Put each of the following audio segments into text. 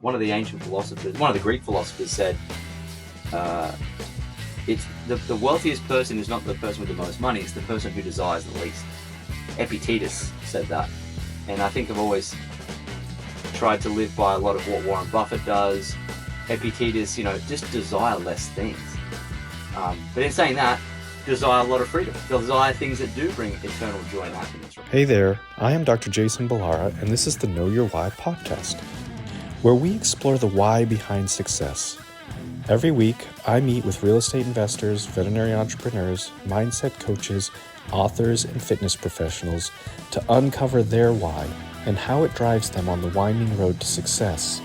one of the ancient philosophers, one of the Greek philosophers said, it's the wealthiest person is not the person with the most money, it's the person who desires the least. Epictetus said that. And I think I've always tried to live by a lot of what Warren Buffett does. Epictetus, just desire less things. But in saying that, desire a lot of freedom. Desire things that do bring eternal joy and happiness. Hey there, I am Dr. Jason Balara, and this is the Know Your Why podcast, where we explore the why behind success. Every week, I meet with real estate investors, veterinary entrepreneurs, mindset coaches, authors, and fitness professionals to uncover their why and how it drives them on the winding road to success.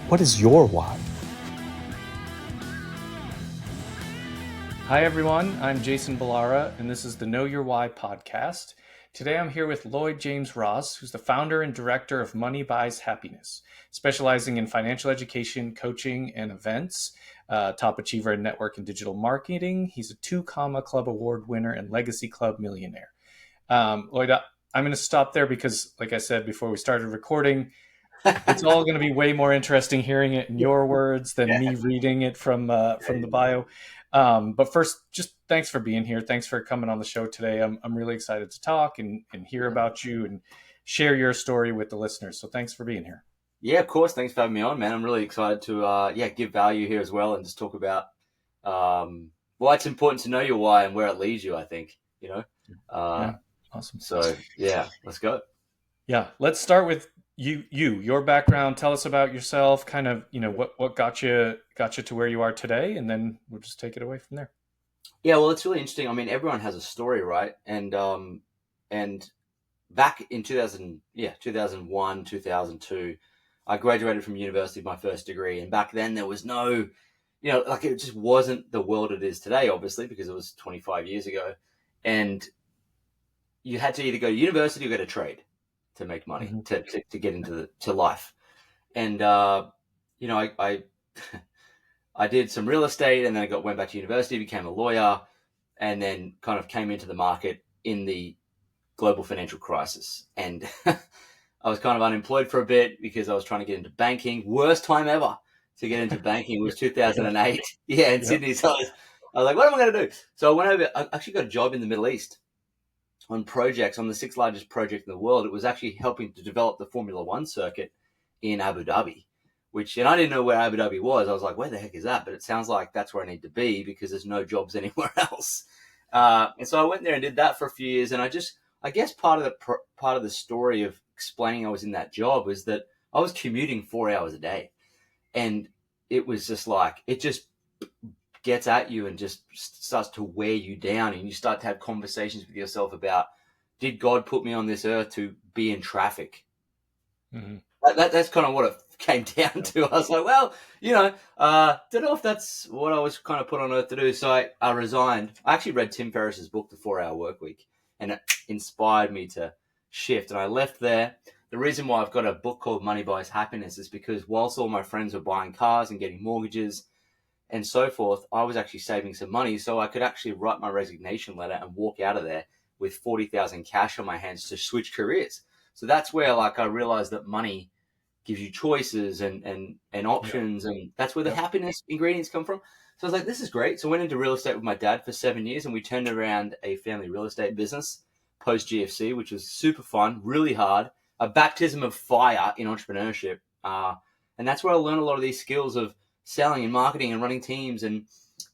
What is your why? Hi everyone, I'm Jason Balara, and this is the Know Your Why podcast. Today I'm here with Lloyd James Ross, who's the founder and director of Money Buys Happiness, specializing in financial education, coaching, and events, top achiever in network and digital marketing. He's a 2 Club Award winner and Legacy Club millionaire. Lloyd, I'm going to stop there because, like I said before we started recording, it's all going to be way more interesting hearing it in your words than me reading it from the bio. But first, just thanks for being here. Thanks for coming on the show today. I'm really excited to talk and hear about you and share your story with the listeners. So thanks for being here. Yeah, of course. Thanks for having me on, man. I'm really excited to give value here as well and just talk about why it's important to know your why and where it leads you, I think, Awesome. So yeah, let's go. Yeah, let's start with your background. Tell us about yourself, kind of, what got you to where you are today, and then we'll just take it away from there. Yeah, well, it's really interesting. I mean, everyone has a story, right? And back in 2001, 2002, I graduated from university with my first degree. And back then there was no, it just wasn't the world it is today, obviously, because it was 25 years ago. And you had to either go to university or go to trade to make money, to get into life. And, I did some real estate, and then I went back to university, became a lawyer, and then kind of came into the market in the global financial crisis. And I was kind of unemployed for a bit because I was trying to get into banking. Worst time ever to get into banking was 2008. Yeah, in Sydney. So I was like, what am I going to do? So I went over, I actually got a job in the Middle East on projects, on the 6th largest project in the world. It was actually helping to develop the Formula One circuit in Abu Dhabi, and I didn't know where Abu Dhabi was. I was like, where the heck is that? But it sounds like that's where I need to be because there's no jobs anywhere else. And so I went there and did that for a few years. And I guess part of the story of explaining I was in that job was that I was commuting 4 hours a day. And it was just like, it just gets at you and just starts to wear you down. And you start to have conversations with yourself about, did God put me on this earth to be in traffic? Mm-hmm. That's kind of what it came down to. I was like, well, don't know if that's what I was kind of put on earth to do. So I resigned. I actually read Tim Ferriss's book, The 4 Hour Workweek, and it inspired me to shift. And I left there. The reason why I've got a book called Money Buys Happiness is because whilst all my friends were buying cars and getting mortgages and so forth, I was actually saving some money so I could actually write my resignation letter and walk out of there with 40,000 cash on my hands to switch careers. So that's where I realized that money gives you choices and options, and that's where the happiness ingredients come from. So I was like, this is great. So I went into real estate with my dad for 7 years, and we turned around a family real estate business post GFC, which was super fun, really hard, a baptism of fire in entrepreneurship. And that's where I learned a lot of these skills of selling and marketing and running teams, and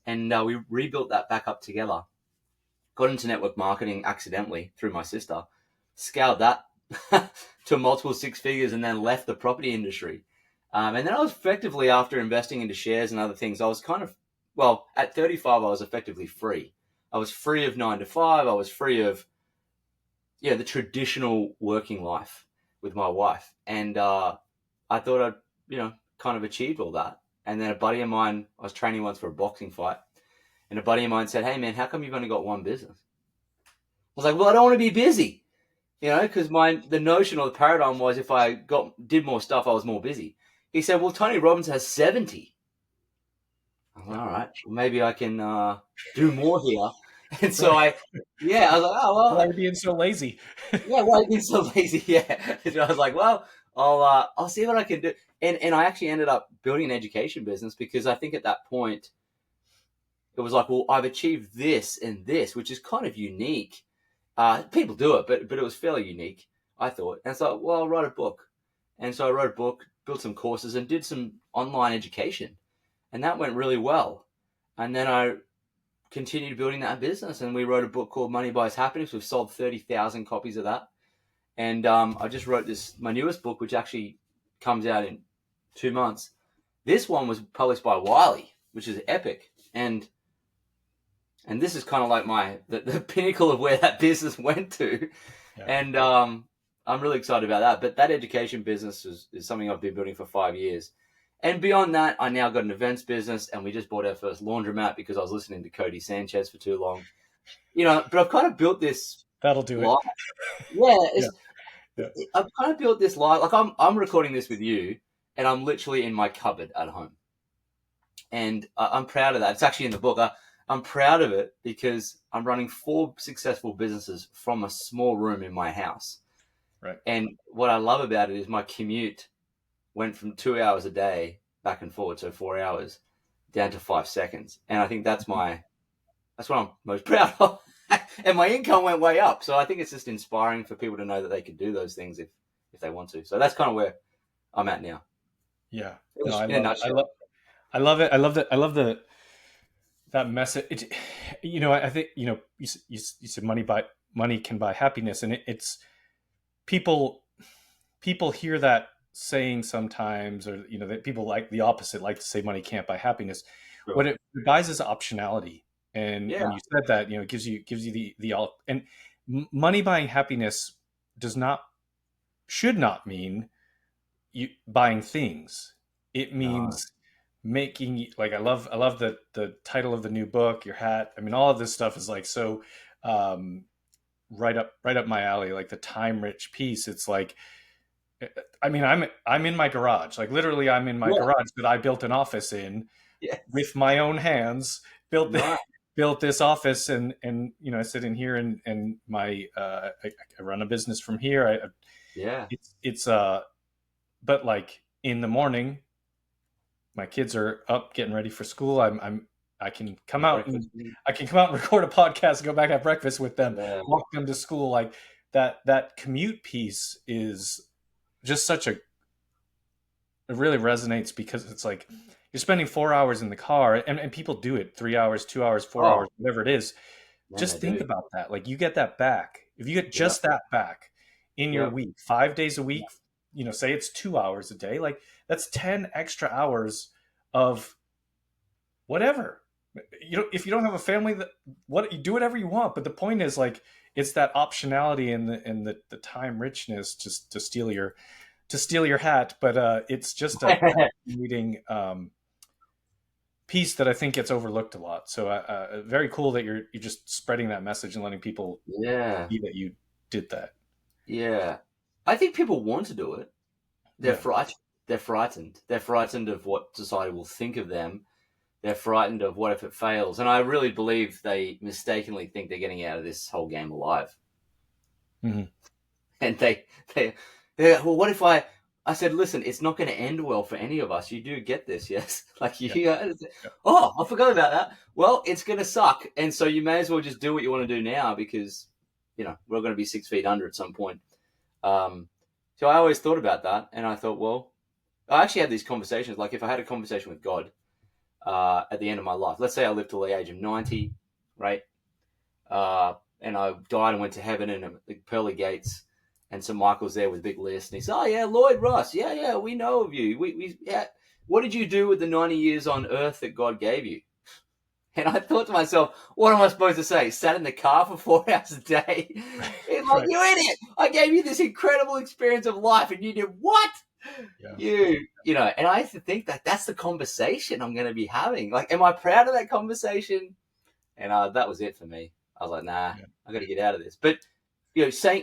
we rebuilt that back up together. Got into network marketing accidentally through my sister, scaled that to multiple 6 figures, and then left the property industry. And then I was effectively, after investing into shares and other things, I was at 35, I was effectively free. I was free of 9 to 5. I was free of, the traditional working life with my wife. And I thought I'd, kind of achieved all that. And then a buddy of mine, I was training once for a boxing fight, and a buddy of mine said, hey man, how come you've only got one business? I was like, well, I don't want to be busy. Because the notion or the paradigm was if I did more stuff, I was more busy. He said, well, Tony Robbins has 70. I was like, all right, well, maybe I can do more here. And so I was like, oh, well. Why are you being so lazy? Yeah, why are you being so lazy? Yeah. So I was like, well, I'll see what I can do. And I actually ended up building an education business because I think at that point it was like, well, I've achieved this and this, which is kind of unique. People do it, but it was fairly unique, I thought. And so, well, I'll write a book. And so I wrote a book, built some courses, and did some online education. And that went really well. And then I continued building that business, and we wrote a book called Money Buys Happiness. We've sold 30,000 copies of that. And I just wrote my newest book, which actually comes out in 2 months. This one was published by Wiley, which is epic. And this is kind of like the pinnacle of where that business went to. Yeah. And I'm really excited about that. But that education business is something I've been building for 5 years. And beyond that, I now got an events business, and we just bought our first laundromat because I was listening to Cody Sanchez for too long. But I've kind of built this. That'll do life. It. Yeah. I've kind of built this life. Like I'm recording this with you, and I'm literally in my cupboard at home. And I'm proud of that. It's actually in the book. I'm proud of it because I'm running 4 successful businesses from a small room in my house. Right. And what I love about it is my commute went from 2 hours a day back and forward, so 4 hours, down to 5 seconds. And I think that's what I'm most proud of. And my income went way up. So I think it's just inspiring for people to know that they can do those things if they want to. So that's kind of where I'm at now. Yeah. No, I love it. I love that message. I think, you said money can buy happiness, and it's people hear that saying sometimes, or that people like the opposite, like to say money can't buy happiness. Sure. What it buys is optionality, and when you said that, it gives you the and money buying happiness should not mean you buying things. It means making, like, I love the title of the new book, your hat. I mean, all of this stuff is like so right up my alley, like the time rich piece. It's like, I mean, I'm in my garage, like literally I'm in my garage that I built an office in with my own hands, built this office, and I sit in here and my I run a business from here. It's but like in the morning, my kids are up getting ready for school. I can come out and record a podcast, go back and have breakfast with them, walk them to school. Like that commute piece is just it really resonates, because it's like you're spending 4 hours in the car, and people do it 3 hours, 2 hours, 4 hours, whatever it is. Just think about that. Like, you get that back. If you get just that back in your week, 5 days a week, say it's 2 hours a day, like that's 10 extra hours of whatever. If you don't have a family, you do whatever you want. But the point is, like, it's that optionality and the time richness to steal your hat. But it's just a leading piece that I think gets overlooked a lot. So very cool that you're just spreading that message and letting people see that you did that. Yeah, I think people want to do it. They're frightened. They're frightened. They're frightened of what society will think of them. They're frightened of what if it fails. And I really believe they mistakenly think they're getting out of this whole game alive. Mm-hmm. And they're well, what if I said, listen, it's not going to end well for any of us. You do get this, yes? Like, oh, I forgot about that. Well, it's going to suck. And so you may as well just do what you want to do now, because, we're going to be 6 feet under at some point. So I always thought about that. And I thought, well, I actually had these conversations. Like, if I had a conversation with God, at the end of my life, let's say I lived till the age of 90, right? And I died and went to heaven in the pearly gates, and St. Michael's there with a big list, and he said, "Oh yeah, Lloyd Ross, yeah, we know of you. We what did you do with the 90 years on earth that God gave you?" And I thought to myself, what am I supposed to say? Sat in the car for 4 hours a day? It's like, you idiot! I gave you this incredible experience of life, and you did what? Yeah. And I used to think that that's the conversation I'm going to be having. Like, am I proud of that conversation? And that was it for me. I was like, nah, I got to get out of this. But,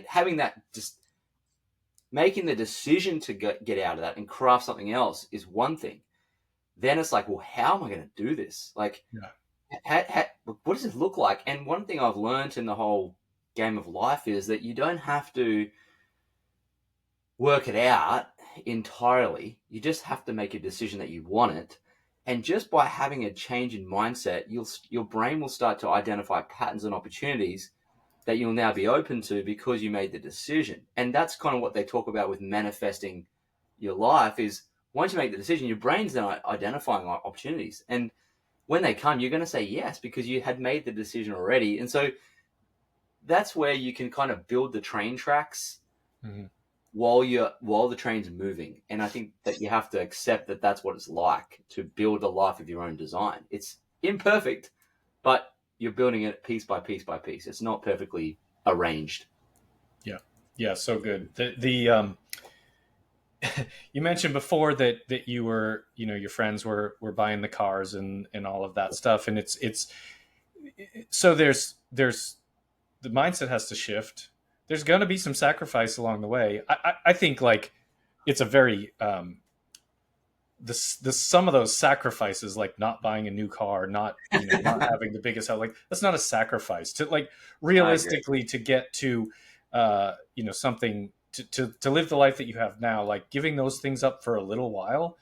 having that, just making the decision to get out of that and craft something else is one thing. Then it's like, well, how am I going to do this? Like, what does this look like? And one thing I've learned in the whole game of life is that you don't have to work it out. entirely. You just have to make a decision that you want it. And just by having a change in mindset, your brain will start to identify patterns and opportunities that you'll now be open to because you made the decision. And that's kind of what they talk about with manifesting your life is once you make the decision, your brain's now identifying opportunities. And when they come, you're going to say yes because you had made the decision already. And so that's where you can kind of build the train tracks Mm-hmm. while the train's moving. And I think that you have to accept that that's what it's like to build a life of your own design. It's imperfect, but you're building it piece by piece by piece. It's not perfectly arranged. Yeah, so good. The you mentioned before that you were, your friends were buying the cars and all of that stuff, and it's so there's the mindset has to shift. There's going to be some sacrifice along the way. I think like it's a very some of those sacrifices, like not buying a new car, not not having the biggest house, like that's not a sacrifice to like realistically to get to something to live the life that you have now. Like giving those things up for a little while,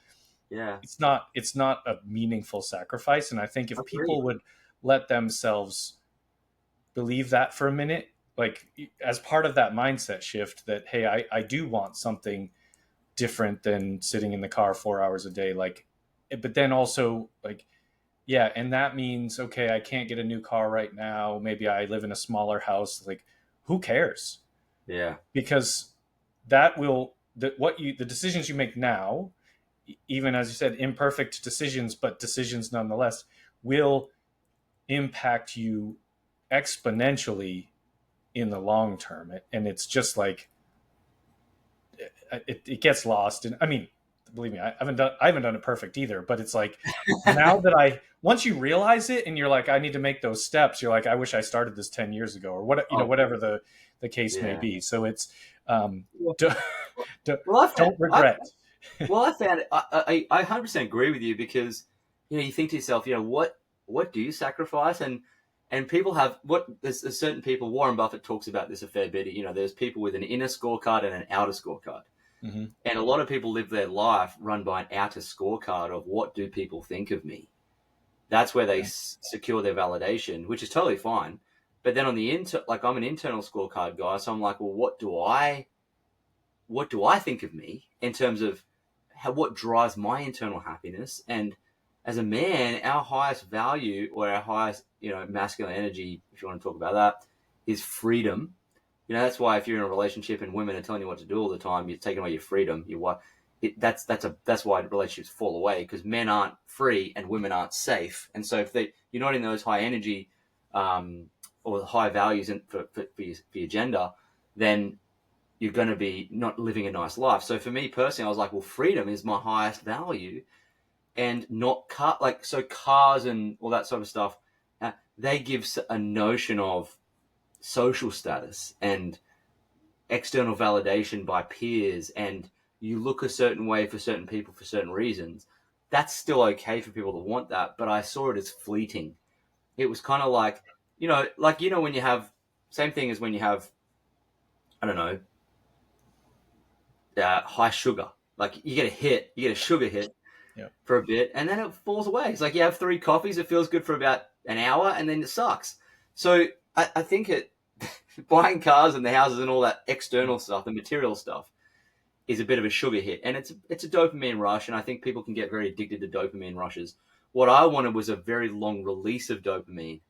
Yeah. it's not a meaningful sacrifice. And I think if Agreed. people would let themselves believe that for a minute, like as part of that mindset shift that, hey, I do want something different than sitting in the car 4 hours a day. Like, but then also like, yeah. And that means, okay, I can't get a new car right now. Maybe I live in a smaller house. Like who cares? Yeah. Because the decisions you make now, even as you said, imperfect decisions, but decisions nonetheless, will impact you exponentially in the long term. And it's just like it gets lost. And I mean, believe me, I haven't done it perfect either, but it's like now that once you realize it and you're like, I need to make those steps, you're like, I wish I started this 10 years ago or whatever the case may be. So it's don't regret. I found it. I 100% agree with you because you think to yourself, what do you sacrifice? And people have there's certain people. Warren Buffett talks about this a fair bit. There's people with an inner scorecard and an outer scorecard, Mm-hmm. and a lot of people live their life run by an outer scorecard of what do people think of me. That's where they secure their validation, which is totally fine. But then on the like I'm an internal scorecard guy, so I'm like, well, what do I think of me in terms of what drives my internal happiness? And as a man, our highest value or our highest, masculine energy, if you want to talk about that, is freedom. That's why if you're in a relationship and women are telling you what to do all the time, you're taking away your freedom. That's why relationships fall away because men aren't free and women aren't safe. And so if you're not in those high energy or high values for your gender, then you're going to be not living a nice life. So for me personally, I was like, well, freedom is my highest value, and not cars and all that sort of stuff. They give a notion of social status and external validation by peers, and you look a certain way for certain people for certain reasons. That's still okay for people to want that, but I saw it as fleeting. It was kind of like, when you have, same thing as when you have, I don't know, high sugar. Like you get a sugar hit for a bit, and then it falls away. It's like you have 3 coffees, it feels good for about an hour, and then it sucks. So I think buying cars and the houses and all that external stuff, the material stuff, is a bit of a sugar hit, and it's a dopamine rush, and I think people can get very addicted to dopamine rushes. What I wanted was a very long release of dopamine,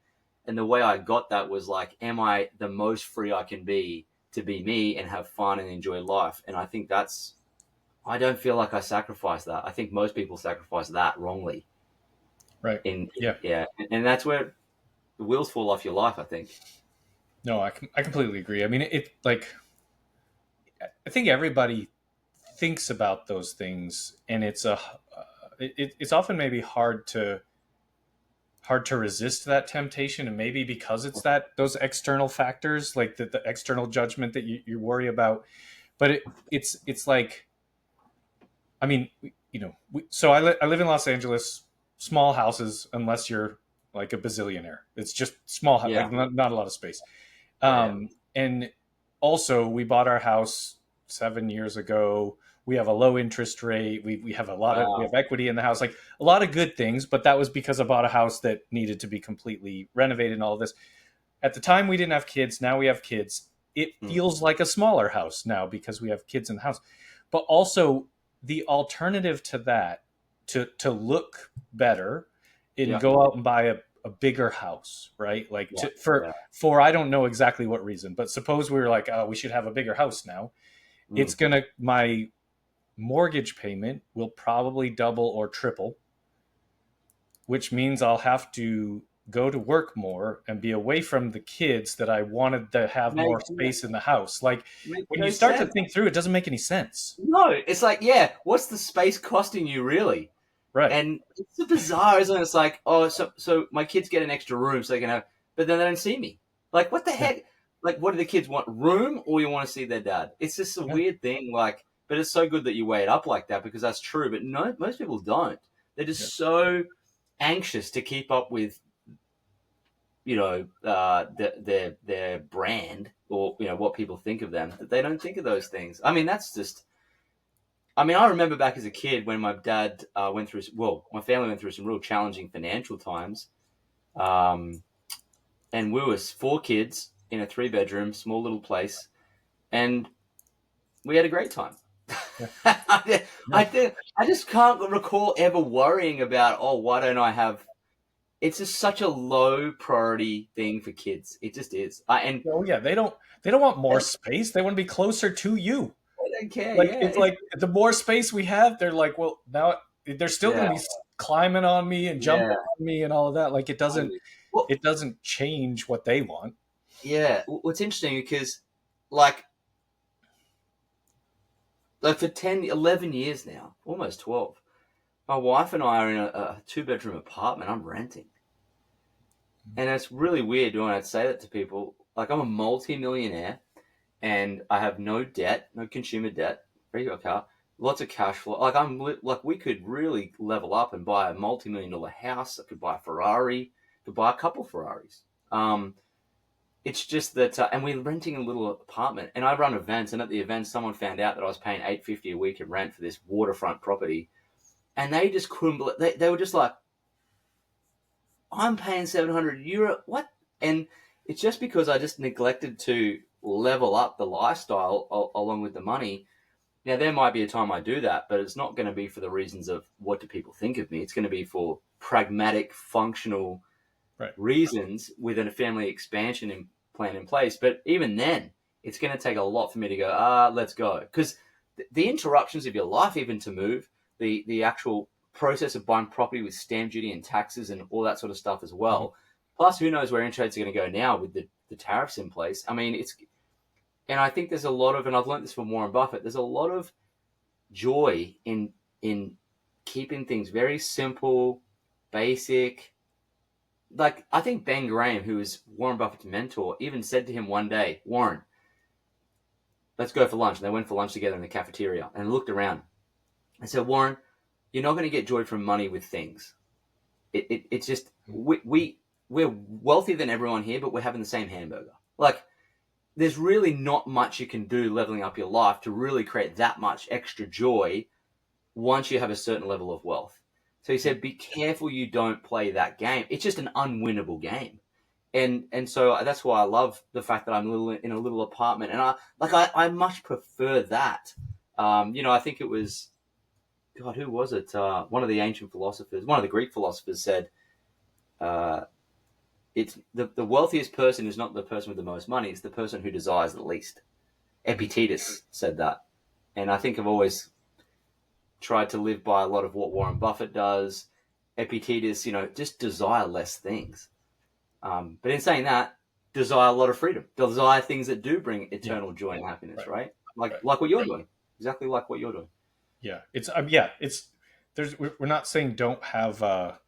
and the way I got that was like, am I the most free I can be to be me and have fun and enjoy life? And I think I don't feel like I sacrifice that. I think most people sacrifice that wrongly. Right. Yeah. And that's where the wheels fall off your life, I think. No, I completely agree. I mean, I think everybody thinks about those things, and it's often maybe hard to resist that temptation, and maybe because it's those external factors, like the external judgment that you worry about. But it's like, I mean, so I live in Los Angeles, small houses, unless you're like a bazillionaire. It's just small, like not a lot of space. And also we bought our house 7 years ago. we have a low interest rate. We have we Wow. have equity in the house, like a lot of good things. But that was because I bought a house that needed to be completely renovated and all of this. At the time, we didn't have kids. Now we have kids. It Mm. feels like a smaller house now because we have kids in the house. But also the alternative to that, to look better, and Yeah. go out and buy a bigger house, right? Like Yeah. Yeah. for I don't know exactly what reason, but suppose we were like, oh, we should have a bigger house now. It's Mm. gonna my mortgage payment will probably double or triple, which means I'll have to go to work more and be away from the kids that I wanted to have more Makes space in the house. Like makes when you no start to sense. think through it, doesn't make any sense. No, it's like, yeah, what's the space costing you really? Right. And it's so bizarre, isn't it? It's like, oh, so my kids get an extra room so they can have, but then they don't see me. Like, what the Yeah. heck? Like, what do the kids want? Room, or you want to see their dad? It's just a Yeah. weird thing. Like, but it's so good that you weigh it up like that because that's true. But no, most people don't. They're Yeah. just so anxious to keep up with, their brand or what people think of them that they don't think of those things. I mean, that's just. I mean, I remember back as a kid when my dad went through. Well, my family went through some real challenging financial times, and we were 4 kids in a 3-bedroom, small little place, and we had a great time. Yeah. I just can't recall ever worrying about, oh, why don't I have? It's just such a low priority thing for kids. It just is. Oh yeah, they don't want more space. They want to be closer to you. I don't care. Like Yeah, it's like the more space we have, they're like, well, now they're still going yeah, to be climbing on me and jumping yeah. on me and all of that. Like Totally. Well, it doesn't change what they want. yeah. What's interesting because, like for 10, 11 years now, almost 12, my wife and I are in a 2-bedroom apartment. I'm renting. And it's really weird when I say that to people. Like, I'm a multi-millionaire and I have no debt, no consumer debt, regular car, lots of cash flow. Like, we could really level up and buy a multi-million-dollar house. I could buy a Ferrari, could buy a couple Ferraris. It's just that, and we're renting a little apartment, and I run events, and at the event, someone found out that I was paying $850 a week in rent for this waterfront property, and they just couldn't believe. They were just like, I'm paying €700. What? And it's just because I just neglected to level up the lifestyle along with the money. Now, there might be a time I do that, but it's not going to be for the reasons of what do people think of me. It's going to be for pragmatic, functional Right. reasons with a family expansion plan in place. But even then, it's going to take a lot for me to go, let's go. Because the interruptions of your life, even to move, the actual process of buying property with stamp duty and taxes and all that sort of stuff as well. Mm-hmm. Plus, who knows where interest rates are going to go now with the tariffs in place. I mean, and I think there's a lot of, and I've learned this from Warren Buffett, there's a lot of joy in keeping things very simple, basic. Like, I think Ben Graham, who is Warren Buffett's mentor, even said to him one day, Warren, let's go for lunch. And they went for lunch together in the cafeteria and looked around and said, Warren, you're not going to get joy from money with things. It's just, we're wealthier than everyone here, but we're having the same hamburger. Like, there's really not much you can do leveling up your life to really create that much extra joy once you have a certain level of wealth. So he said, be careful you don't play that game. It's just an unwinnable game. And so that's why I love the fact that I'm in a little apartment. And I much prefer that. I think it was, God, who was it? One of the ancient philosophers, one of the Greek philosophers said, it's the wealthiest person is not the person with the most money. It's the person who desires the least. Epictetus said that. And I think I've always tried to live by a lot of what Warren Buffett does. Epictetus, just desire less things. But in saying that, desire a lot of freedom. Desire things that do bring eternal joy and happiness, right? Like what you're doing. Exactly like what you're doing. Yeah. We're not saying don't have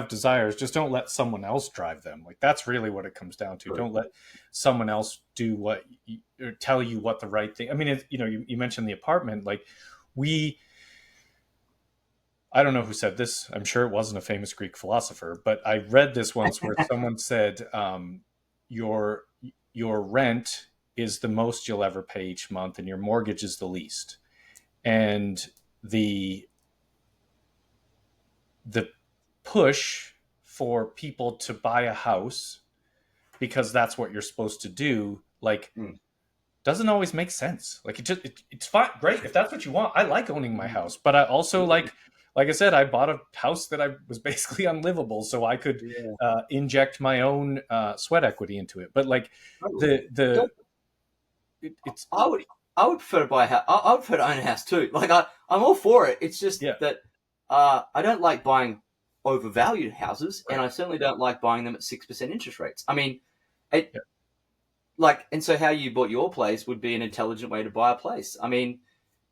desires, just don't let someone else drive them. Like, that's really what it comes down to. Right. Don't let someone else do or tell you what the right thing. I mean, you mentioned the apartment, like I don't know who said this. I'm sure it wasn't a famous Greek philosopher, but I read this once where someone said, your rent is the most you'll ever pay each month and your mortgage is the least. and the push for people to buy a house because that's what you're supposed to do, like, Mm. doesn't always make sense. Like, it's fine, great if that's what you want. I like owning my house, but I also like I said, I bought a house that I was basically unlivable, so I could Yeah. inject my own sweat equity into it. But like Totally. the it's I would I would prefer to buy a house. I would prefer to own a house too. Like I'm all for it. It's just yeah, that I don't like buying overvalued houses, and right, I certainly don't like buying them at 6% interest rates. I mean, it yeah, like, and so how you bought your place would be an intelligent way to buy a place. I mean,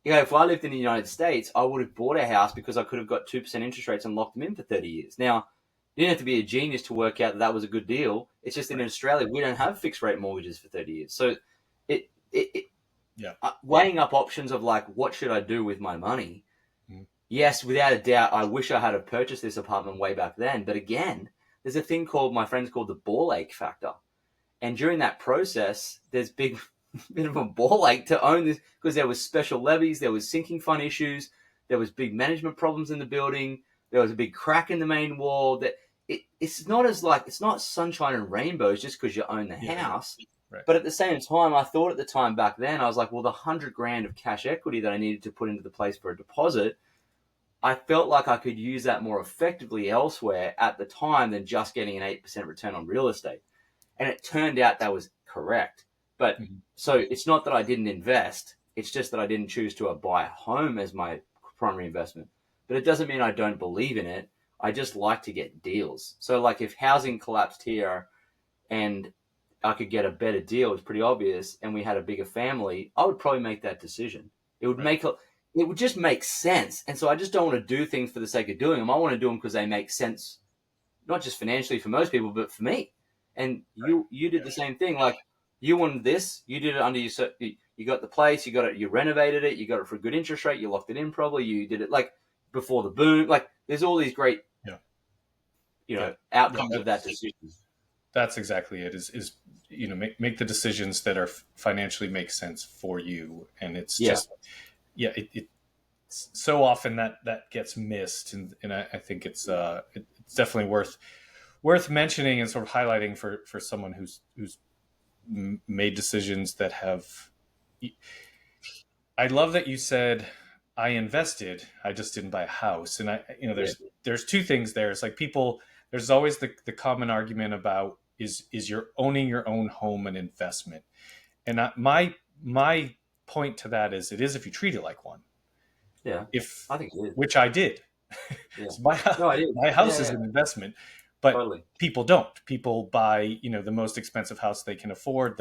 if I lived in the United States, I would have bought a house because I could have got 2% interest rates and locked them in for 30 years. Now, you didn't have to be a genius to work out that that was a good deal. It's just in right, Australia, we don't have fixed rate mortgages for 30 years. So it yeah, weighing up options of like, what should I do with my money? mm, Yes, without a doubt, I wish I had have purchased this apartment way back then. But again, there's a thing called, my friends called the ball ache factor. And during that process, there's big bit of a ball ache to own this because there was special levies, there was sinking fund issues, there was big management problems in the building, there was a big crack in the main wall. That it's not as like, it's not sunshine and rainbows just because you own the yeah, house. right, But at the same time, I thought at the time back then, I was like, well, the 100 grand of cash equity that I needed to put into the place for a deposit, I felt like I could use that more effectively elsewhere at the time than just getting an 8% return on real estate. And it turned out that was correct. But mhm, so it's not that I didn't invest. It's just that I didn't choose to buy a home as my primary investment. But it doesn't mean I don't believe in it. I just like to get deals. So like if housing collapsed here and I could get a better deal, it's pretty obvious, and we had a bigger family, I would probably make that decision. It would right, make it would just make sense. And so I just don't want to do things for the sake of doing them. I want to do them because they make sense, not just financially for most people, but for me. And right, you did yeah, the same thing. Like you wanted this, you did it under your, you got the place, you got it, you renovated it, you got it for a good interest rate, you locked it in probably, you did it like before the boom. Like there's all these great, yeah, yeah. No, outcomes of that decision. that's exactly it. Is make the decisions that are financially make sense for you, and it's Yeah, just yeah, it's so often that gets missed, and I think it's definitely worth mentioning and sort of highlighting for someone who's made decisions that have. I love that you said I invested, I just didn't buy a house, and yeah, there's two things there. It's like people, there's always the common argument about is you're owning your own home an investment, and my point to that is it is if you treat it like one. yeah. If I think it is. which I did. Yeah. So No, I did. my Yeah, house is yeah, an investment, but totally. people don't. People buy the most expensive house they can afford.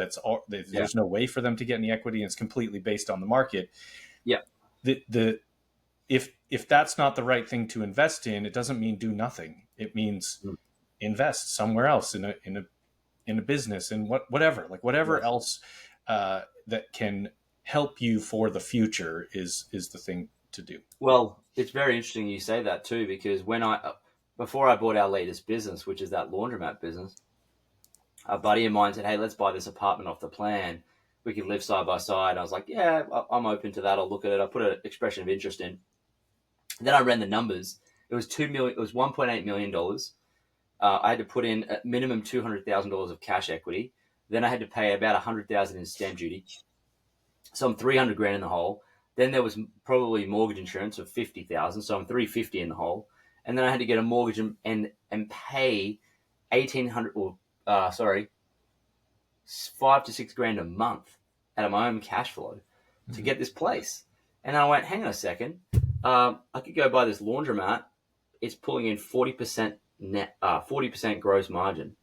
Yeah, There's no way for them to get any equity, and it's completely based on the market. yeah, The if that's not the right thing to invest in, it doesn't mean do nothing. It means mm, invest somewhere else in a business and whatever yeah. else that can help you for the future is the thing to do. Well, it's very interesting you say that too, because before I bought our latest business, which is that laundromat business, a buddy of mine said, "Hey, let's buy this apartment off the plan. We could live side by side." I was like, "Yeah, I'm open to that. I'll look at it." I put an expression of interest in. Then I ran the numbers. It was 2 million. It was $1.8 million. I had to put in a minimum $200,000 of cash equity. Then I had to pay about 100,000 in stamp duty. So I'm 300 grand in the hole. Then there was probably mortgage insurance of 50,000. So I'm 350 in the hole. And then I had to get a mortgage and pay 1,800 or sorry, 5 to 6 grand a month out of my own cash flow to Mhm. get this place. And I went, hang on a second. I could go buy this laundromat. It's pulling in 40% net, 40% gross margin.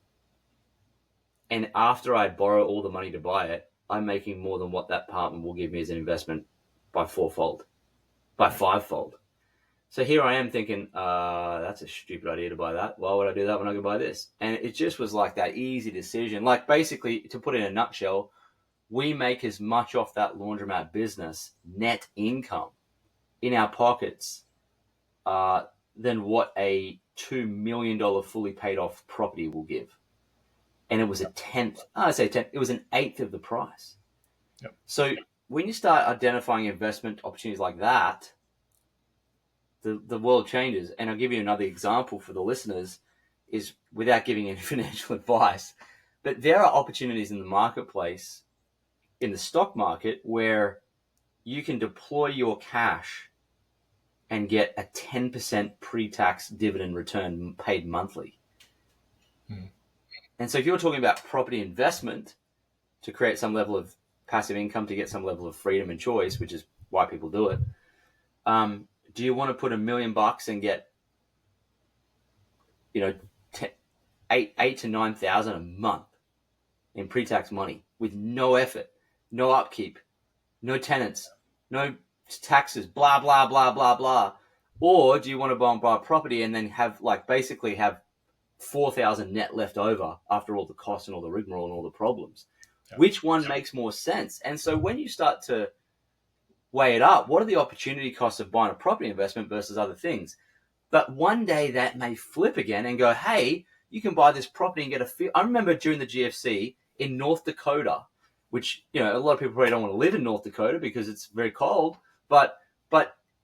And after I borrow all the money to buy it, I'm making more than what that apartment will give me as an investment by fourfold, by Right. fivefold. So here I am thinking, that's a stupid idea to buy that. Why would I do that when I could buy this? And it just was like that easy decision. Like basically, to put it in a nutshell, we make as much off that laundromat business net income in our pockets than what a $2 million fully paid off property will give. And it was a tenth. I say tenth. It was an eighth of the price. Yep. So when you start identifying investment opportunities like that, the world changes. And I'll give you another example for the listeners, is without giving any financial advice, but there are opportunities in the marketplace, in the stock market, where you can deploy your cash and get a 10% pre-tax dividend return paid monthly. Mm. And so if you're talking about property investment to create some level of passive income, to get some level of freedom and choice, which is why people do it, do you want to put $1 million and get, you know, eight to 9,000 a month in pre-tax money with no effort, no upkeep, no tenants, no taxes, blah, blah, blah, blah, blah? Or do you want to buy a property and then basically have 4,000 net left over after all the costs and all the rigmarole and all the problems? Yeah. Which one makes more sense? And so when you start to weigh it up, what are the opportunity costs of buying a property investment versus other things? But one day that may flip again and go, hey, you can buy this property and get a feel. I remember during the GFC in North Dakota, which, a lot of people probably don't want to live in North Dakota because it's very cold. But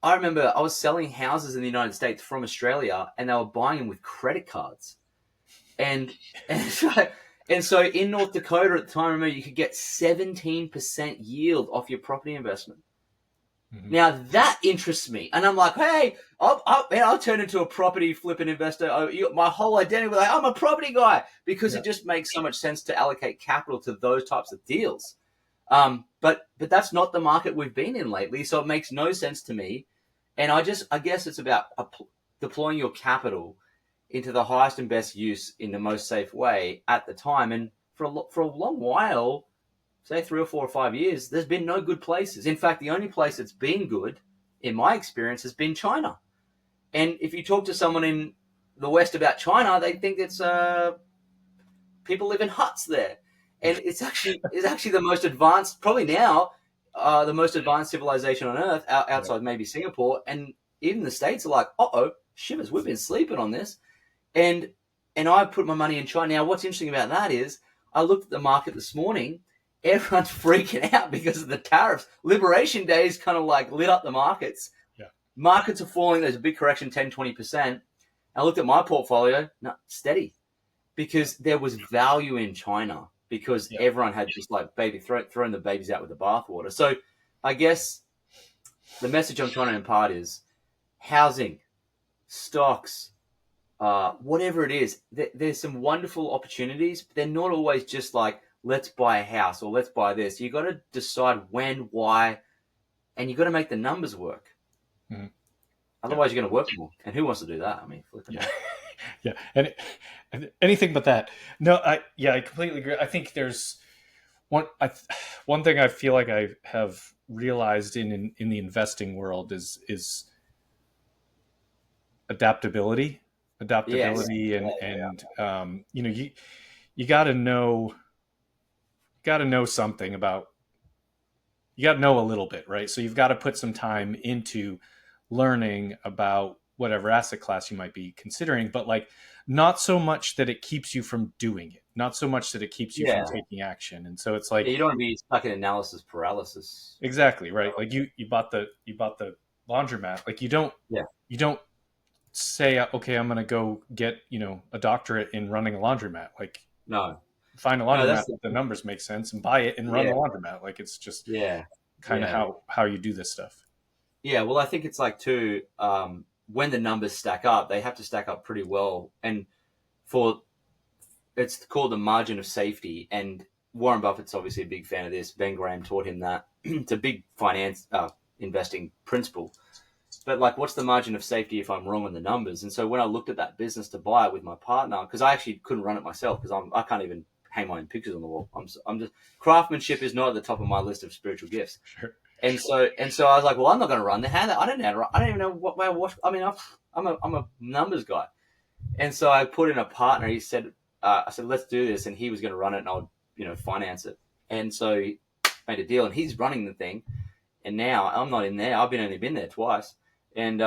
I remember I was selling houses in the United States from Australia, and they were buying them with credit cards. And so in North Dakota at the time, I remember you could get 17% yield off your property investment. Mm-hmm. Now that interests me, and I'm like, hey, I'll turn into a property flipping investor. My whole identity, like, I'm a property guy, because it just makes so much sense to allocate capital to those types of deals. But that's not the market we've been in lately, so it makes no sense to me. And I guess it's about deploying your capital into the highest and best use in the most safe way at the time. And for a long while, say 3 or 4 or 5 years, there's been no good places. In fact, the only place that's been good, in my experience, has been China. And if you talk to someone in the West about China, they think it's people live in huts there. And it's actually the most advanced, probably now, the most advanced civilization on Earth, outside maybe Singapore. And even the States are like, shivers, we've been sleeping on this. And I put my money in China. Now, what's interesting about that is I looked at the market this morning. Everyone's freaking out because of the tariffs. Liberation Day is kind of like lit up the markets. Yeah. Markets are falling. There's a big correction, 10, 20%. I looked at my portfolio, steady, because there was value in China, because everyone had just like thrown the babies out with the bathwater. So I guess the message I'm trying to impart is housing, stocks, whatever it is, there's some wonderful opportunities, but they're not always just like, let's buy a house or let's buy this. You got to decide when, why, and you got to make the numbers work. Mm-hmm. Otherwise, you're going to work more. And who wants to do that? I mean, yeah. And anything but that. No, I completely agree. I think there's one thing I feel like I have realized in the investing world is adaptability, and you got to know. Got to know something about, you got to know a little bit, right? So you've got to put some time into learning about whatever asset class you might be considering, but like not so much that it keeps you from doing it, not so much that it keeps you from taking action. And so it's like, you don't want to be stuck in analysis paralysis. Exactly, right? Like you bought the laundromat. Like you don't say, okay, I'm going to go get, a doctorate in running a laundromat. Like, no. Find a laundromat that the numbers make sense and buy it and run the laundromat. Like it's just kind of how you do this stuff. Yeah, well, I think it's like too, when the numbers stack up, they have to stack up pretty well. And it's called the margin of safety. And Warren Buffett's obviously a big fan of this. Ben Graham taught him that. It's a big investing principle. But like, what's the margin of safety if I'm wrong on the numbers? And so when I looked at that business to buy it with my partner, because I actually couldn't run it myself, because I can't even hang my own pictures on the wall. I'm just, craftsmanship is not at the top of my list of spiritual gifts. Sure. And so I was like, well, I'm not going to run the hand. I don't know how to run. I don't even know what I mean, I'm a numbers guy. And so I put in a partner. He said, I said, let's do this. And he was going to run it and I would, finance it. And so he made a deal and he's running the thing. And now I'm not in there. I've only been there twice. And,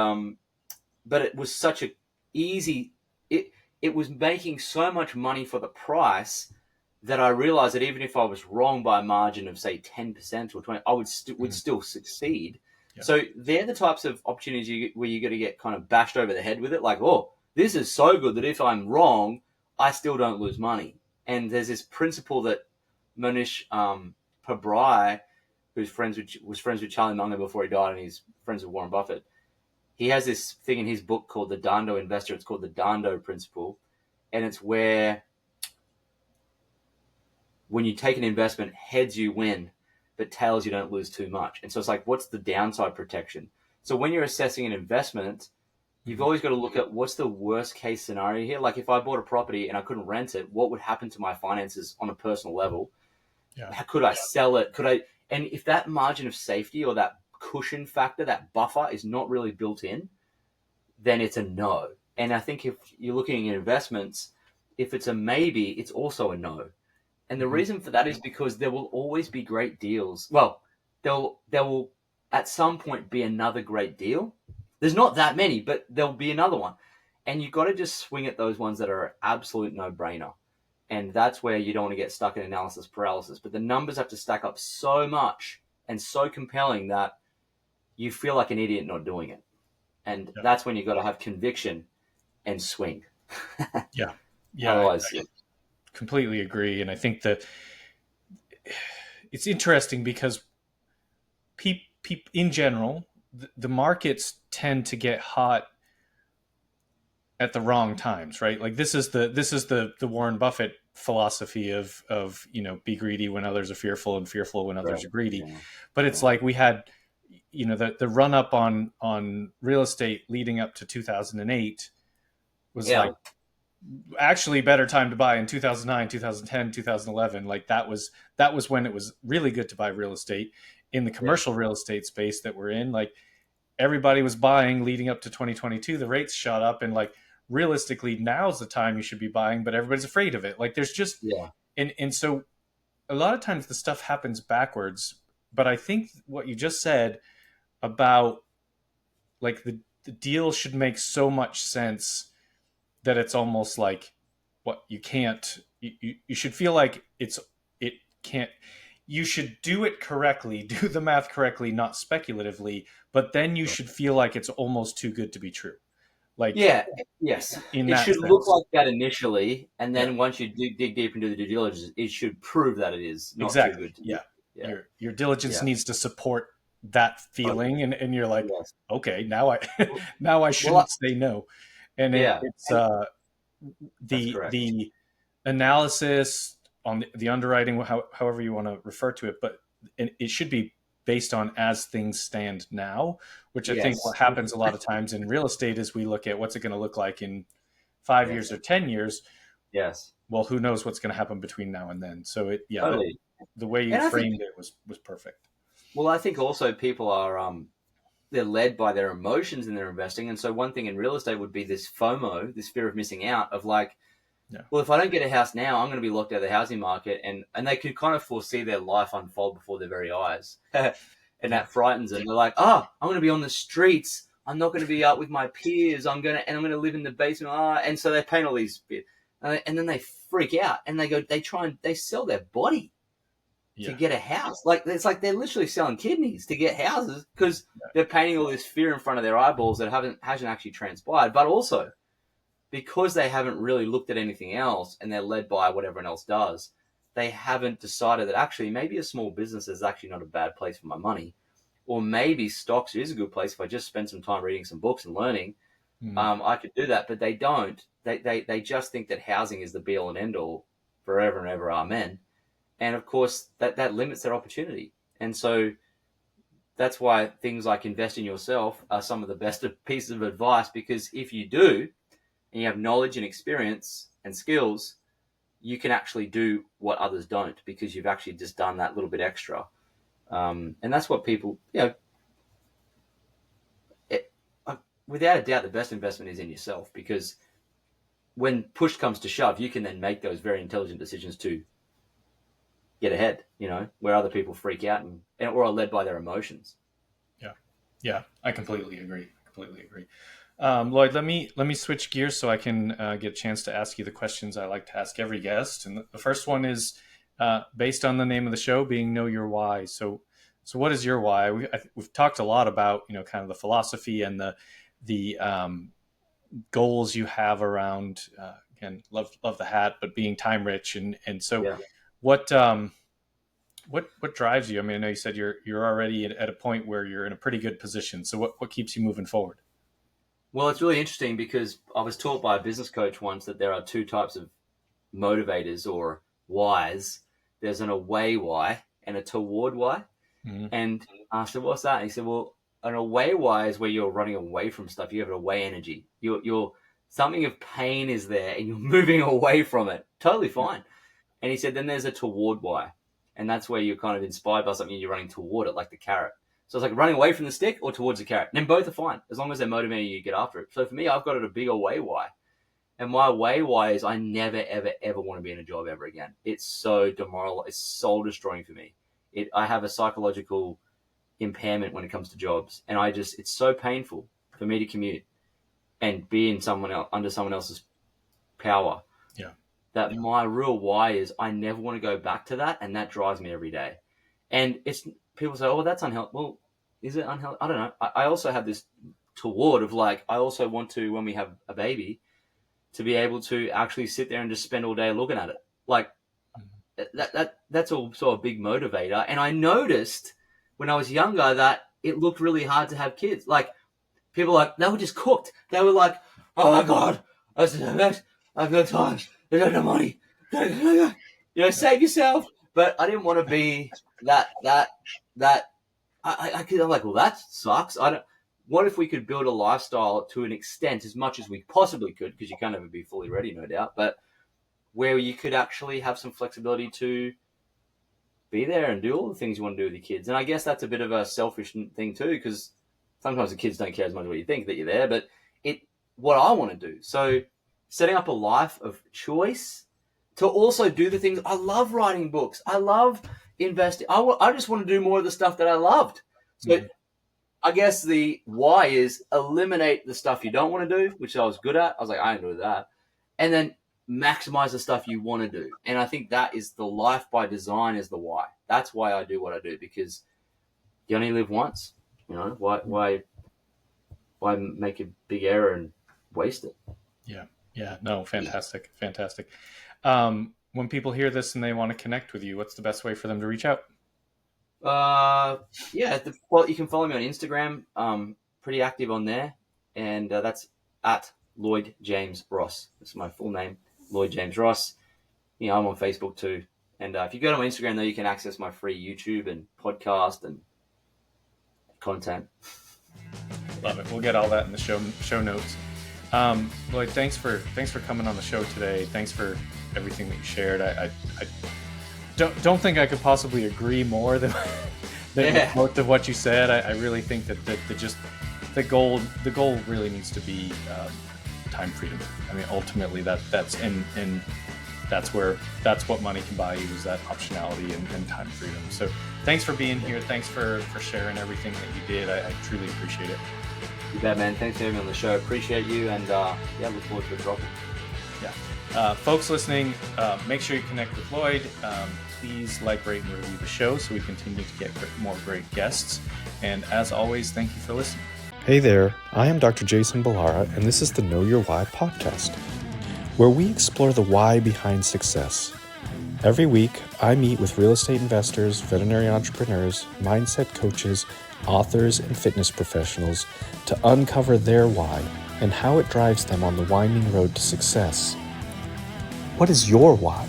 but it was such a easy, it was making so much money for the price that I realized that even if I was wrong by a margin of say 10% or 20, I would still succeed. Yeah. So they're the types of opportunities where you got to get kind of bashed over the head with it. Like, oh, this is so good that if I'm wrong, I still don't lose money. And there's this principle that Manish Pabrai, who's was friends with Charlie Munger before he died, and he's friends with Warren Buffett. He has this thing in his book called The Dando Investor. It's called the Dando Principle. And it's where when you take an investment, heads you win, but tails you don't lose too much. And so it's like, what's the downside protection? So when you're assessing an investment, you've always got to look at what's the worst case scenario here. Like if I bought a property and I couldn't rent it, what would happen to my finances on a personal level? Yeah. How could I sell it? And if that margin of safety or that cushion factor, that buffer is not really built in, then it's a no. And I think if you're looking at investments, if it's a maybe, it's also a no. And the reason for that is because there will always be great deals. Well, there will at some point be another great deal. There's not that many, but there'll be another one. And you've got to just swing at those ones that are an absolute no-brainer. And that's where you don't want to get stuck in analysis paralysis. But the numbers have to stack up so much and so compelling that you feel like an idiot not doing it. And that's when you've got to have conviction and swing. Yeah. Otherwise, I completely agree. And I think that it's interesting because in general, the markets tend to get hot at the wrong times, right? Like this is the Warren Buffett philosophy of be greedy when others are fearful and fearful when others are greedy. Yeah. But it's like we had the run up on real estate leading up to 2008 was like actually better time to buy in 2009, 2010, 2011. Like that was when it was really good to buy real estate in the commercial real estate space that we're in. Like everybody was buying leading up to 2022. The rates shot up, and like realistically now's the time you should be buying, but everybody's afraid of it. Like there's just and so a lot of times the stuff happens backwards. But I think what you just said about like the deal should make so much sense that it's almost like what you can't, you should feel like you should do it correctly, do the math correctly, not speculatively, but then you should feel like it's almost too good to be true. Like, it should look like that initially. And then once you dig deep into the due diligence, it should prove that it is not too good to be. Your diligence needs to support that feeling. And you're like, okay, now I shouldn't say no. And it's the analysis on the underwriting, however you want to refer to it, but it should be based on as things stand now, which I think what happens a lot of times in real estate is we look at what's it going to look like in 5 years or 10 years. Yes. Well, who knows what's going to happen between now and then. So totally. The way you framed it was perfect. Well, I think also people are they're led by their emotions in their investing. And so one thing in real estate would be this FOMO, this fear of missing out of like, well, if I don't get a house now, I'm going to be locked out of the housing market. And they can kind of foresee their life unfold before their very eyes. And that frightens them. They're like, I'm going to be on the streets. I'm not going to be out with my peers. I'm going to live in the basement. And so they paint all these, and then they freak out and they sell their body to get a house. Like it's like they're literally selling kidneys to get houses because they're painting all this fear in front of their eyeballs that hasn't actually transpired. But also because they haven't really looked at anything else and they're led by what everyone else does, they haven't decided that actually maybe a small business is actually not a bad place for my money, or maybe stocks is a good place if I just spend some time reading some books and learning. I could do that, but they don't. They just think that housing is the be all and end all forever and ever. Amen. And of course, that limits their opportunity. And so that's why things like invest in yourself are some of the best pieces of advice, because if you do, and you have knowledge and experience and skills, you can actually do what others don't because you've actually just done that little bit extra. And that's what people, without a doubt, the best investment is in yourself, because when push comes to shove, you can then make those very intelligent decisions to get ahead, where other people freak out or are led by their emotions. Yeah, I completely agree. Lloyd, let me switch gears so I can get a chance to ask you the questions I like to ask every guest. And the first one is based on the name of the show, being Know Your Why. So what is your why? We've talked a lot about kind of the philosophy and the goals you have around again, love the hat, but being time rich, and so Yeah. what what drives you? I mean, I know you said you're already at a point where you're in a pretty good position. So what keeps you moving forward? Well, it's really interesting because I was taught by a business coach once that there are two types of motivators or whys. There's an away why and a toward why. Mm-hmm. And I said, what's that? And he said, well, an away why is where you're running away from stuff. You have an away energy. You're something of pain is there and you're moving away from it. Totally fine. And he said, then there's a toward why. And that's where you're kind of inspired by something and you're running toward it, like the carrot. So it's like running away from the stick or towards the carrot. And then both are fine, as long as they're motivating you to get after it. So for me, I've got it a big away why. And my away why is I never, ever, ever want to be in a job ever again. It's so demoralizing. It's soul destroying for me. I have a psychological impairment when it comes to jobs. And it's so painful for me to commute and be in under someone else's power. Yeah. That my real why is I never want to go back to that. And that drives me every day. And people say, oh, that's unhealthy. Well, is it unhealthy? I don't know. I also have this toward of like, I also want to, when we have a baby, to be able to actually sit there and just spend all day looking at it. Like that's also a big motivator. And I noticed when I was younger that it looked really hard to have kids. Like people they were just cooked. They were like, oh my God, I've no time. There's no money. Save yourself. But I didn't want to be that. I'm like, well, that sucks. What if we could build a lifestyle to an extent, as much as we possibly could, because you can't ever be fully ready, no doubt, but where you could actually have some flexibility to be there and do all the things you want to do with your kids. And I guess that's a bit of a selfish thing too, because sometimes the kids don't care as much what you think that you're there, but what I want to do. So setting up a life of choice to also do the things. I love writing books. I love investing. I just want to do more of the stuff that I loved. So I guess the why is eliminate the stuff you don't want to do, which I was good at. I was like, I ain't doing that. And then maximize the stuff you want to do. And I think that is the life by design is the why. That's why I do what I do, because you only live once. Why make a big error and waste it? Yeah. No, fantastic. When people hear this and they want to connect with you, what's the best way for them to reach out? Well, you can follow me on Instagram. Pretty active on there, and that's at Lloyd James Ross. That's my full name, Lloyd James Ross. I'm on Facebook too. And if you go to my Instagram, though, you can access my free YouTube and podcast and content. Love it. We'll get all that in the show notes. Lloyd, thanks for coming on the show today. Thanks for everything that you shared. I don't think I could possibly agree more than most of what you said. I really think that just the goal really needs to be time freedom. I mean, ultimately that's what money can buy you, is that optionality and time freedom. So thanks for being here. Thanks for sharing everything that you did. I truly appreciate it. You bet, man. Thanks for having me on the show. Appreciate you, and look forward to the drop. Yeah. Folks listening, make sure you connect with Lloyd. Please like, rate, and review the show so we continue to get more great guests. And as always, thank you for listening. Hey there, I am Dr. Jason Balara, and this is the Know Your Why podcast, where we explore the why behind success. Every week, I meet with real estate investors, veterinary entrepreneurs, mindset coaches, authors, and fitness professionals to uncover their why and how it drives them on the winding road to success. What is your why?